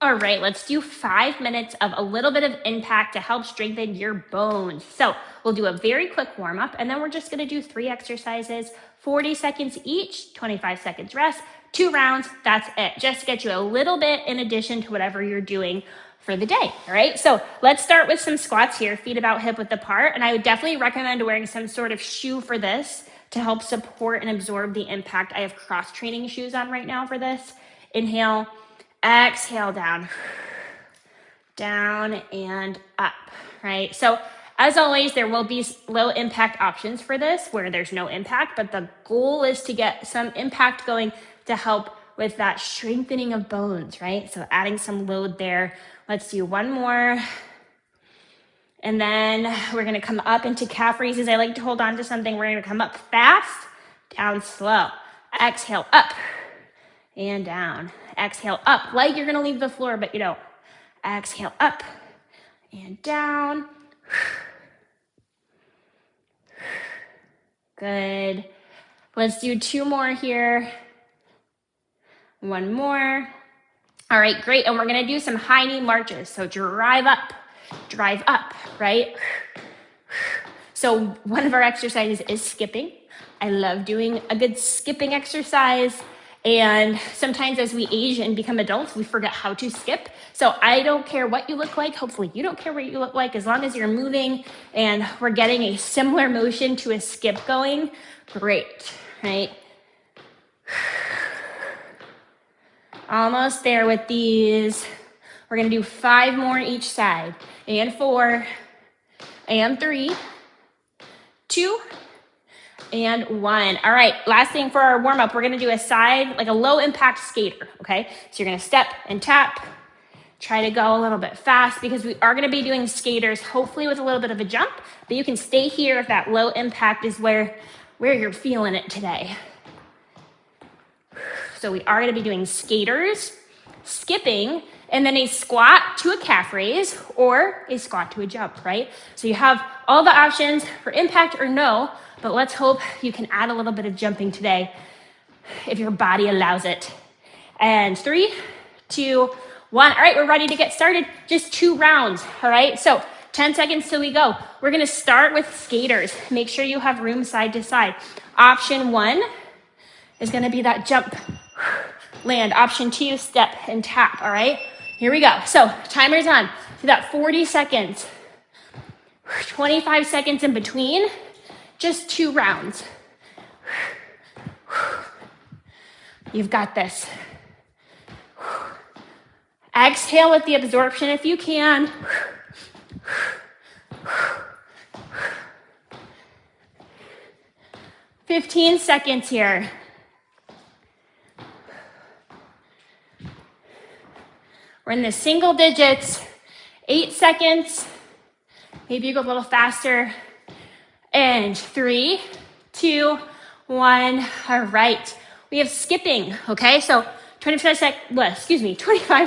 All right, let's do 5 minutes of a little bit of impact to help strengthen your bones. So we'll do a very quick warm up, and then we're just gonna do 3 exercises, 40 seconds each, 25 seconds rest, 2 rounds, that's it. Just to get you a little bit in addition to whatever you're doing for the day, all right? So let's start with some squats here, feet about hip width apart, and I would definitely recommend wearing some sort of shoe for this to help support and absorb the impact. I have cross-training shoes on right now for this. Inhale. Exhale down, down and up, right? So as always, there will be low impact options for this where there's no impact, but the goal is to get some impact going to help with that strengthening of bones, right? So adding some load there. Let's do one more. And then we're gonna come up into calf raises. I like to hold on to something. We're gonna come up fast, down slow. Exhale, up and down. Exhale up, like you're gonna leave the floor, but you don't. Exhale up and down. Good. Let's do 2 more here. 1 more. All right, great. And we're gonna do some high knee marches. So drive up, right? So one of our exercises is skipping. I love doing a good skipping exercise. And sometimes as we age and become adults, we forget how to skip. So I don't care what you look like. Hopefully you don't care what you look like, as long as you're moving and we're getting a similar motion to a skip going, great, right? Almost there with these. We're gonna do 5 more each side. And 4, and 3, 2, and 1. All right, last thing for our warm up, we're gonna do a side, like a low impact skater, okay? So you're gonna step and tap, try to go a little bit fast because we are gonna be doing skaters, hopefully with a little bit of a jump, but you can stay here if that low impact is where you're feeling it today. So we are gonna be doing skaters, skipping, and then a squat to a calf raise or a squat to a jump, right? So you have all the options for impact or no, but let's hope you can add a little bit of jumping today if your body allows it. And 3, 2, 1. All right, we're ready to get started. Just 2 rounds, all right? So 10 seconds till we go. We're gonna start with skaters. Make sure you have room side to side. Option 1 is gonna be that jump, land. Option 2, step and tap, all right? Here we go. So timer's on. Do that 40 seconds. 25 seconds in between. Just 2 rounds. You've got this. Exhale with the absorption if you can. 15 seconds here. We're in the single digits. 8 seconds. Maybe you go a little faster. And 3, 2, 1. All right. We have skipping, okay? So 25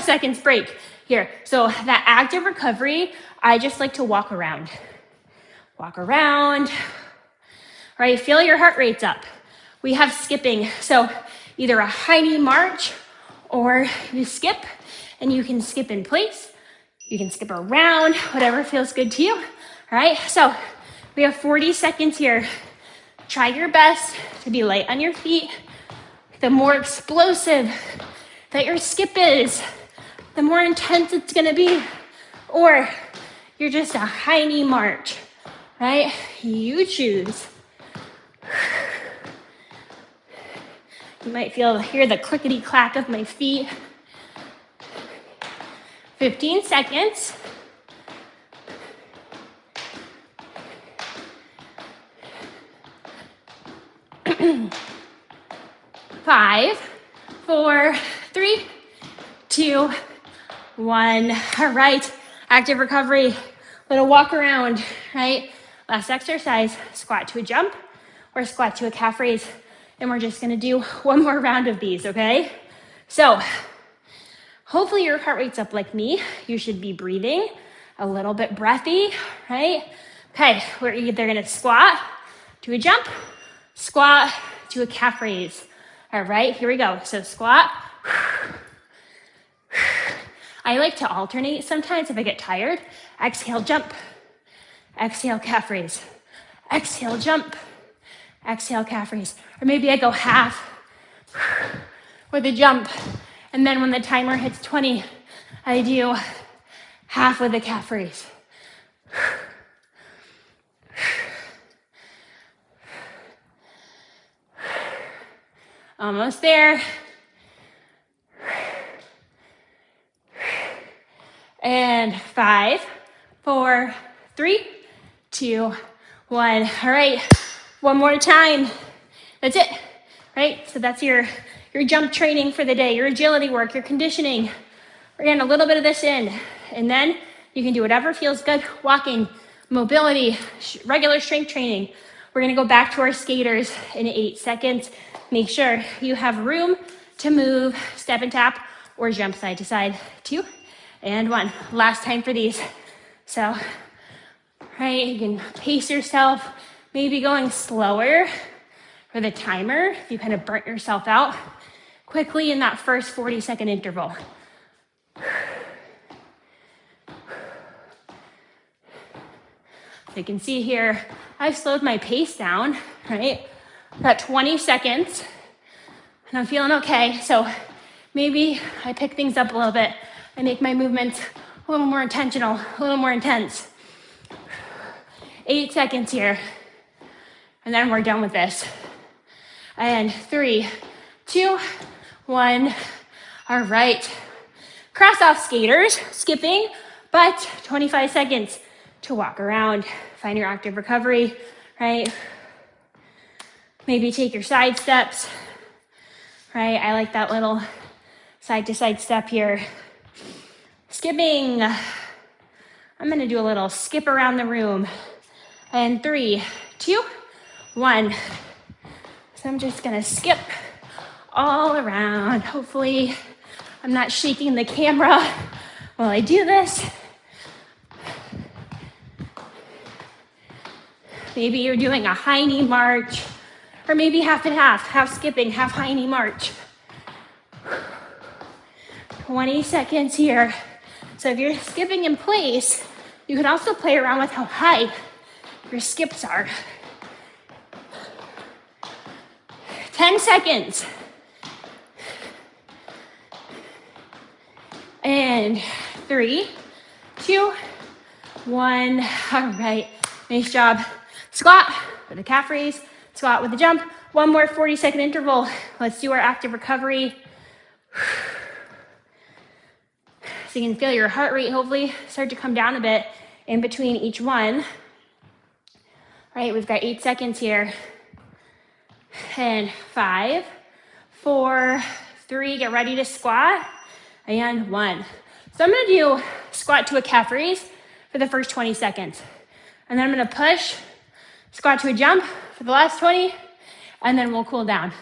seconds break here. So that active recovery, I just like to walk around. Walk around. All right, feel your heart rate's up. We have skipping. So either a high knee march or you skip, and you can skip in place. You can skip around, whatever feels good to you. All right, so we have 40 seconds here. Try your best to be light on your feet. The more explosive that your skip is, the more intense it's gonna be. Or you're just a high knee march, right? You choose. You might hear the clickety clack of my feet. 15 seconds. Five, 4, 3, 2, 1. All right, active recovery. Little walk around, right? Last exercise, squat to a jump or squat to a calf raise. And we're just gonna do 1 more round of these, okay? So hopefully your heart rate's up like me. You should be breathing a little bit breathy, right? Okay, we're either gonna squat to a jump, squat to a calf raise. All right, here we go. So squat. I like to alternate sometimes if I get tired. Exhale, jump. Exhale, calf raise. Exhale, jump. Exhale, calf raise. Or maybe I go half with a jump. And then when the timer hits 20, I do half with a calf raise. Almost there. And 5, 4, 3, 2, 1. All right, one more time. That's it, right? So that's your jump training for the day, your agility work, your conditioning. We're getting a little bit of this in, and then you can do whatever feels good. Walking, mobility, regular strength training. We're gonna go back to our skaters in 8 seconds. Make sure you have room to move, step and tap, or jump side to side. 2 and 1. Last time for these. So, right, you can pace yourself, maybe going slower for the timer if you kind of burnt yourself out quickly in that first 40-second interval. So you can see here, I've slowed my pace down, right? Got 20 seconds, and I'm feeling okay. So maybe I pick things up a little bit. I make my movements a little more intentional, a little more intense. 8 seconds here, and then we're done with this. And 3, 2, 1. All right. Cross off skaters, skipping, but 25 seconds to walk around. Find your active recovery, right? Maybe take your side steps, right? I like that little side to side step here. Skipping. I'm gonna do a little skip around the room. And 3, 2, 1. So I'm just gonna skip all around. Hopefully I'm not shaking the camera while I do this. Maybe you're doing a high knee march, or maybe half and half skipping, half high knee march. 20 seconds here. So if you're skipping in place, you can also play around with how high your skips are. 10 seconds. And 3, 2, 1. All right, nice job. Squat with a calf raise, squat with a jump. One more 40-second interval. Let's do our active recovery. So you can feel your heart rate hopefully start to come down a bit in between each one. All right, we've got 8 seconds here. And 5, 4, 3, get ready to squat. And 1. So I'm gonna do squat to a calf raise for the first 20 seconds. And then I'm gonna push, squat to a jump for the last 20, and then we'll cool down.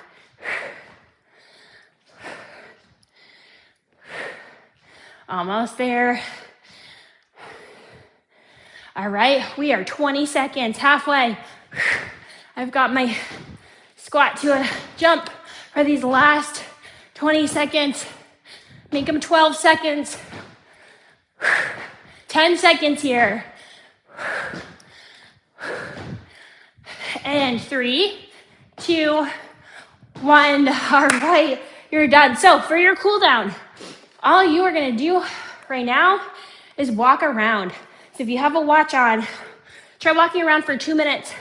Almost there. All right, we are 20 seconds, halfway. I've got my squat to a jump for these last 20 seconds. Make them 12 seconds. 10 seconds here. And 3, 2, 1. All right, you're done. So for your cool down, all you are gonna do right now is walk around. So if you have a watch on, try walking around for 2 minutes.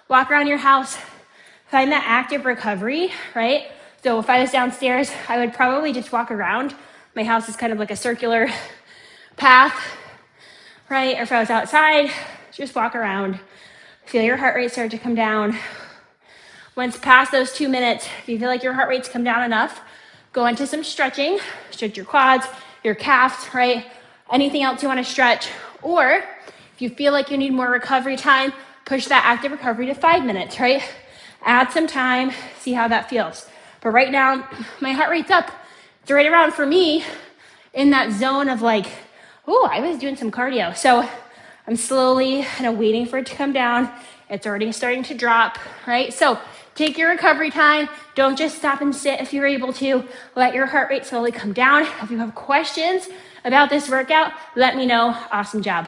Walk around your house. Find that active recovery, right? So if I was downstairs, I would probably just walk around. My house is kind of like a circular path, right? Or if I was outside, just walk around. Feel your heart rate start to come down. Once past those 2 minutes, if you feel like your heart rate's come down enough, go into some stretching. Stretch your quads, your calves, right? Anything else you want to stretch. Or if you feel like you need more recovery time, push that active recovery to 5 minutes, right? Add some time, see how that feels. But right now, my heart rate's up. It's right around, for me, in that zone of like, oh, I was doing some cardio. So I'm slowly kind of waiting for it to come down. It's already starting to drop, right? So take your recovery time. Don't just stop and sit if you're able to. Let your heart rate slowly come down. If you have questions about this workout, let me know. Awesome job.